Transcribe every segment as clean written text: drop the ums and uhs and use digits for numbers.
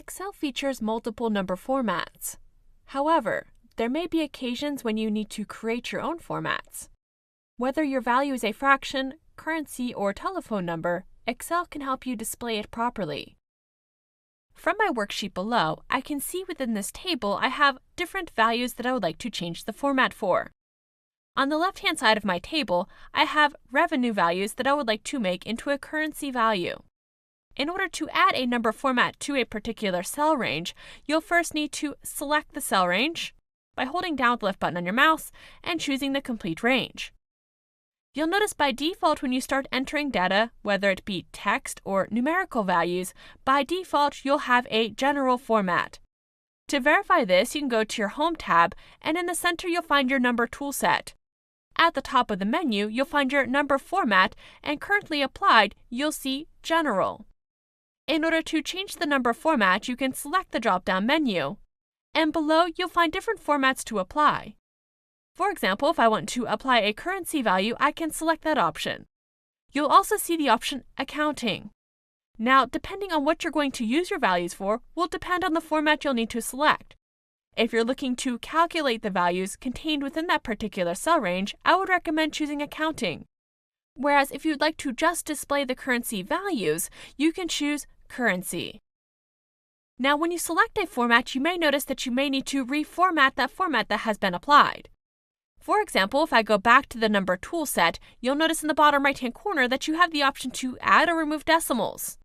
Excel features multiple number formats. However, there may be occasions when you need to create your own formats. Whether your value is a fraction, currency, or telephone number, Excel can help you display it properly. From my worksheet below, I can see within this table I have different values that I would like to change the format for. On the left-hand side of my table, I have revenue values that I would like to make into a currency value. In order to add a number format to a particular cell range, you'll first need to select the cell range by holding down the left button on your mouse and choosing the complete range. You'll notice by default when you start entering data, whether it be text or numerical values, by default you'll have a general format. To verify this, you can go to your Home tab, and in the center you'll find your number toolset. At the top of the menu, you'll find your number format, and currently applied, you'll see General. In order to change the number format, you can select the drop-down menu, and below you'll find different formats to apply. For example, if I want to apply a currency value, I can select that option. You'll also see the option Accounting. Now, depending on what you're going to use your values for will depend on the format you'll need to select. If you're looking to calculate the values contained within that particular cell range, I would recommend choosing Accounting. Whereas if you'd like to just display the currency values, you can choose Currency. Now, when you select a format, you may notice that you may need to reformat that format that has been applied. For example, if I go back to the number toolset, you'll notice in the bottom right-hand corner that you have the option to add or remove decimals.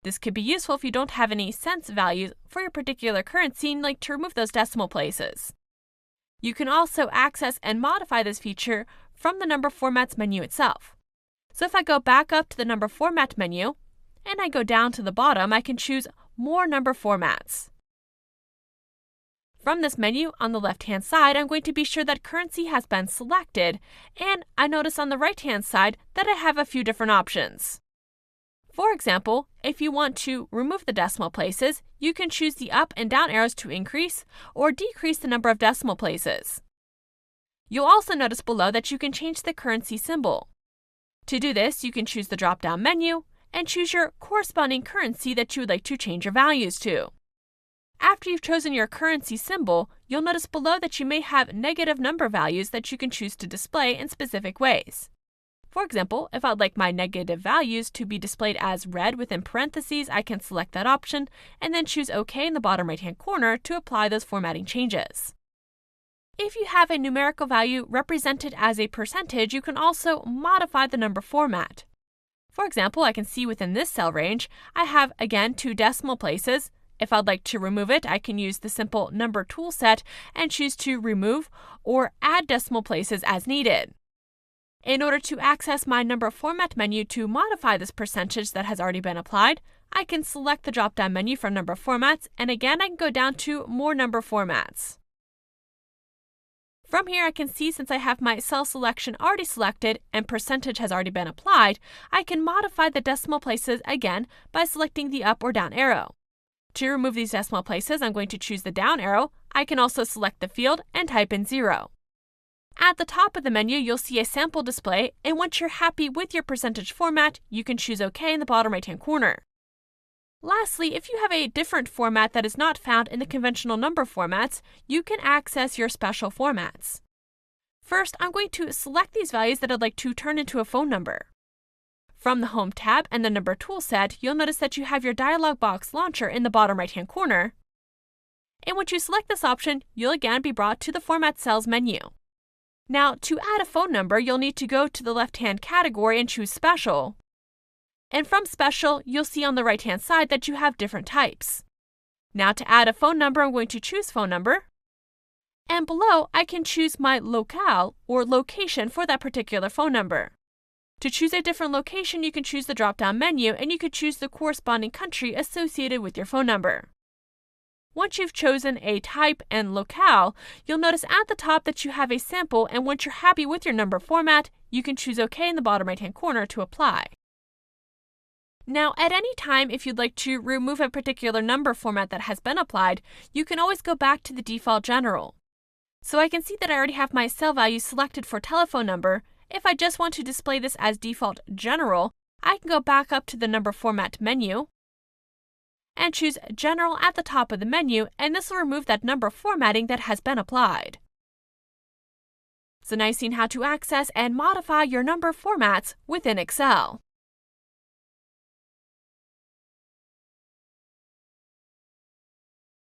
This could be useful if you don't have any cents values for your particular currency and like to remove those decimal places. You can also access and modify this feature from the Number Formats menu itself. So if I go back up to the Number Format menu, and I go down to the bottom, I can choose More Number Formats. From this menu on the left-hand side, I'm going to be sure that currency has been selected, and I notice on the right-hand side that I have a few different options. For example, if you want to remove the decimal places, you can choose the up and down arrows to increase or decrease the number of decimal places. You'll also notice below that you can change the currency symbol. To do this, you can choose the drop-down menu and choose your corresponding currency that you would like to change your values to. After you've chosen your currency symbol, you'll notice below that you may have negative number values that you can choose to display in specific ways. For example, if I'd like my negative values to be displayed as red within parentheses, I can select that option and then choose OK in the bottom right-hand corner to apply those formatting changes. If you have a numerical value represented as a percentage, you can also modify the number format. For example, I can see within this cell range, I have, again, 2 decimal places. If I'd like to remove it, I can use the simple number toolset and choose to remove or add decimal places as needed. In order to access my number format menu to modify this percentage that has already been applied, I can select the drop-down menu from Number Formats, and again, I can go down to More Number Formats. From here, I can see since I have my cell selection already selected and percentage has already been applied, I can modify the decimal places again by selecting the up or down arrow. To remove these decimal places, I'm going to choose the down arrow. I can also select the field and type in 0. At the top of the menu, you'll see a sample display, and once you're happy with your percentage format, you can choose OK in the bottom right-hand corner. Lastly, if you have a different format that is not found in the conventional number formats, you can access your special formats. First, I'm going to select these values that I'd like to turn into a phone number. From the Home tab and the Number toolset, you'll notice that you have your dialog box launcher in the bottom right-hand corner. And once you select this option, you'll again be brought to the Format Cells menu. Now, to add a phone number, you'll need to go to the left-hand category and choose Special. And from Special, you'll see on the right-hand side that you have different types. Now, to add a phone number, I'm going to choose Phone Number. And below, I can choose my locale or location for that particular phone number. To choose a different location, you can choose the drop-down menu, and you could choose the corresponding country associated with your phone number. Once you've chosen a type and locale, you'll notice at the top that you have a sample, and once you're happy with your number format, you can choose OK in the bottom right-hand corner to apply. Now, at any time, if you'd like to remove a particular number format that has been applied, you can always go back to the default general. So I can see that I already have my cell value selected for telephone number. If I just want to display this as default general, I can go back up to the number format menu. and choose General at the top of the menu, and this will remove that number formatting that has been applied. So now you've seen how to access and modify your number formats within Excel.